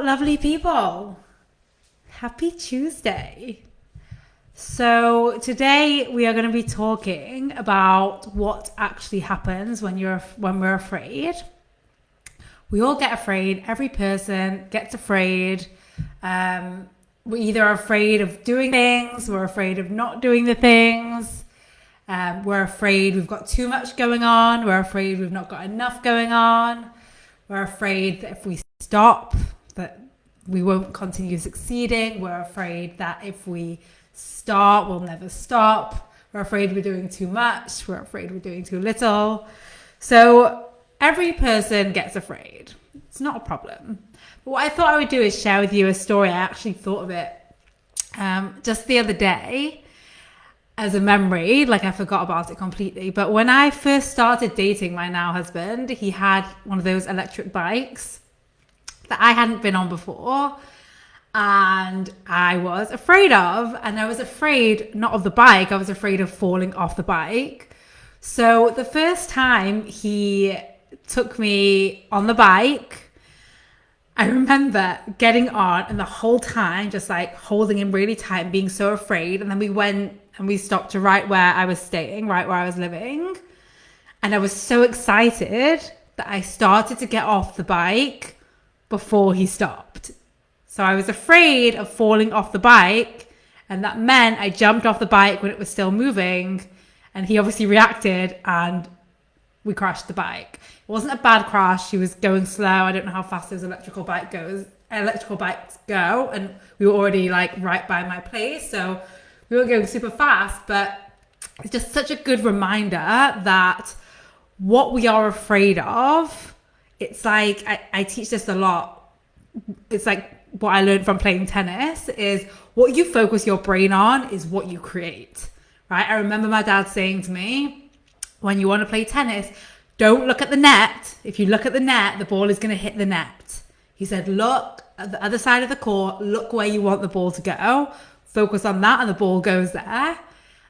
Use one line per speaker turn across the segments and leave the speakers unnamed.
Lovely people. Happy Tuesday. So today we are going to be talking about what actually happens when we're afraid. We all get afraid. Every person gets afraid. We're either afraid of doing things, we're afraid of not doing the things. We're afraid we've got too much going on. We're afraid we've not got enough going on. We're afraid that if we stop, that we won't continue succeeding. We're afraid that if we start, we'll never stop. We're afraid we're doing too much. We're afraid we're doing too little. So every person gets afraid. It's not a problem. But what I thought I would do is share with you a story. I actually thought of it just the other day as a memory. Like, I forgot about it completely. But when I first started dating my now husband, he had one of those electric bikes that I hadn't been on before, and I was afraid of. And I was afraid not of the bike, I was afraid of falling off the bike. So the first time he took me on the bike, I remember getting on and the whole time just like holding him really tight and being so afraid. And then we went and we stopped right where I was staying, right where I was living. And I was so excited that I started to get off the bike before he stopped. So I was afraid of falling off the bike, and that meant I jumped off the bike when it was still moving, and he obviously reacted and we crashed the bike. It wasn't a bad crash. He was going slow. I don't know how fast those electrical bikes go, and we were already like right by my place, so we weren't going super fast. But it's just such a good reminder that what we are afraid of, it's like, I teach this a lot. It's like what I learned from playing tennis is what you focus your brain on is what you create, right? I remember my dad saying to me, when you want to play tennis, don't look at the net. If you look at the net, the ball is going to hit the net. He said, look at the other side of the court, look where you want the ball to go, focus on that, and the ball goes there.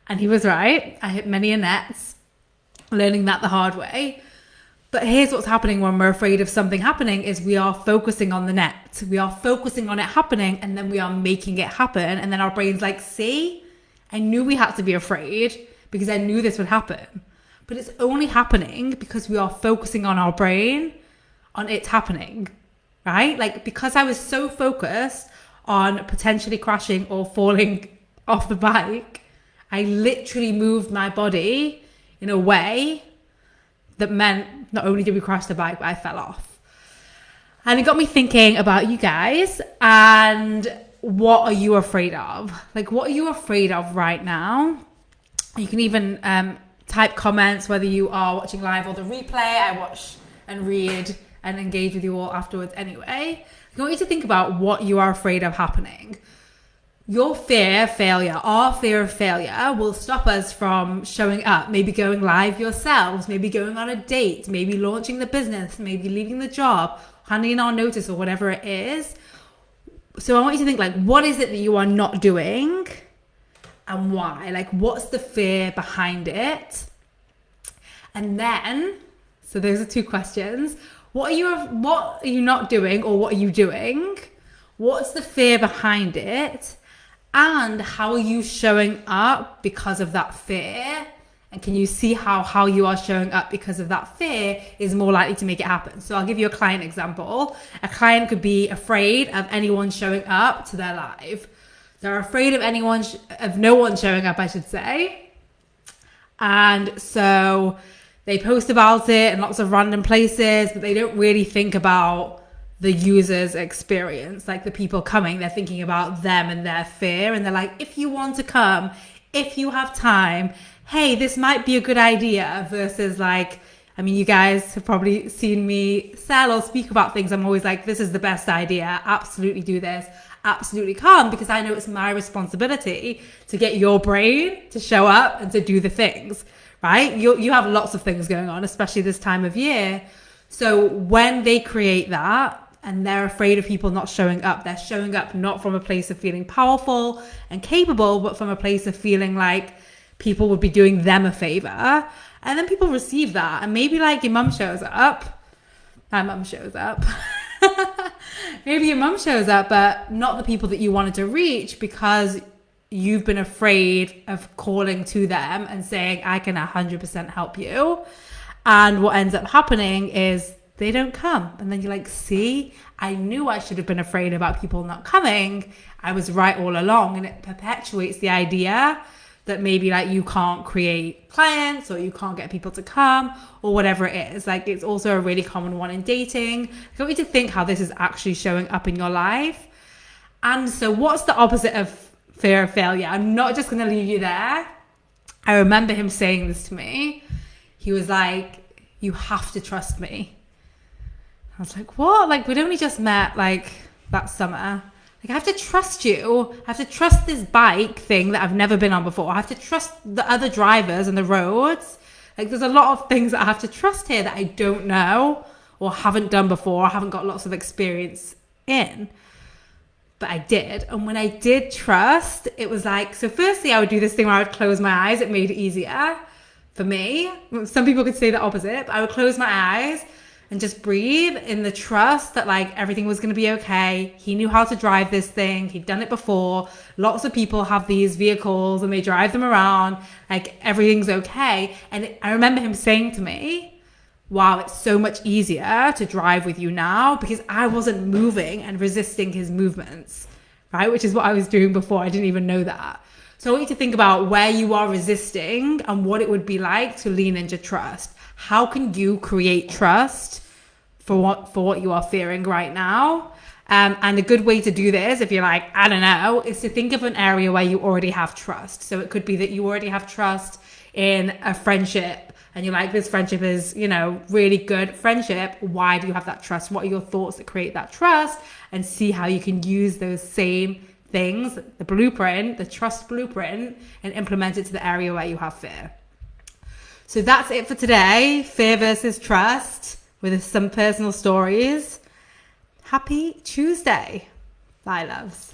And he was right. I hit many a nets, learning that the hard way. But here's what's happening when we're afraid of something happening is we are focusing on the net. We are focusing on it happening, and then we are making it happen. And then our brain's like, see, I knew we had to be afraid because I knew this would happen. But it's only happening because we are focusing on our brain, on it happening, right? Like, because I was so focused on potentially crashing or falling off the bike, I literally moved my body in a way that meant not only did we crash the bike, but I fell off. And it got me thinking about you guys and what are you afraid of? Like, what are you afraid of right now? You can even type comments, whether you are watching live or the replay. I watch and read and engage with you all afterwards anyway. I want you to think about what you are afraid of happening. Your fear of failure, our fear of failure will stop us from showing up, maybe going live yourselves, maybe going on a date, maybe launching the business, maybe leaving the job, handing in our notice or whatever it is. So I want you to think, like, what is it that you are not doing and why? Like, what's the fear behind it? And then, so those are two questions. What are you not doing, or what are you doing? What's the fear behind it? And how are you showing up because of that fear? And can you see how you are showing up because of that fear is more likely to make it happen? So I'll give you a client example. A client could be afraid of anyone showing up to their live. They're afraid of no one showing up, I should say. And so they post about it in lots of random places, but they don't really think about the user's experience, like the people coming. They're thinking about them and their fear. And they're like, if you want to come, if you have time, hey, this might be a good idea, versus like, I mean, you guys have probably seen me sell or speak about things. I'm always like, this is the best idea. Absolutely do this. Absolutely come, because I know it's my responsibility to get your brain to show up and to do the things, right? You have lots of things going on, especially this time of year. So when they create that, and they're afraid of people not showing up, they're showing up not from a place of feeling powerful and capable, but from a place of feeling like people would be doing them a favor. And then people receive that. And maybe like your mum shows up. My mum shows up. Maybe your mum shows up, but not the people that you wanted to reach because you've been afraid of calling to them and saying, I can 100% help you. And what ends up happening is they don't come. And then you're like, see, I knew I should have been afraid about people not coming. I was right all along. And it perpetuates the idea that maybe like you can't create clients or you can't get people to come or whatever it is. Like it's also a really common one in dating. I want you to think how this is actually showing up in your life. And so what's the opposite of fear of failure? I'm not just going to leave you there. I remember him saying this to me. He was like, you have to trust me. I was like, what? Like we'd only just met like that summer. Like I have to trust you. I have to trust this bike thing that I've never been on before. I have to trust the other drivers and the roads. Like there's a lot of things that I have to trust here that I don't know or haven't done before. I haven't got lots of experience in. But I did. And when I did trust, it was like, so firstly I would do this thing where I would close my eyes. It made it easier for me. Some people could say the opposite, but I would close my eyes and just breathe in the trust that like everything was going to be okay. He knew how to drive this thing. He'd done it before. Lots of people have these vehicles and they drive them around. Like everything's okay. And I remember him saying to me, wow, it's so much easier to drive with you now because I wasn't moving and resisting his movements, right? Which is what I was doing before. I didn't even know that. So I want you to think about where you are resisting and what it would be like to lean into trust. How can you create trust for what you are fearing right now? And a good way to do this, if you're like, I don't know, is to think of an area where you already have trust. So it could be that you already have trust in a friendship and you're like, this friendship is, you know, really good friendship. Why do you have that trust? What are your thoughts that create that trust? And see how you can use those same things, the blueprint, the trust blueprint, and implement it to the area where you have fear. So that's it for today. Fear versus trust with some personal stories. Happy Tuesday. Bye, loves.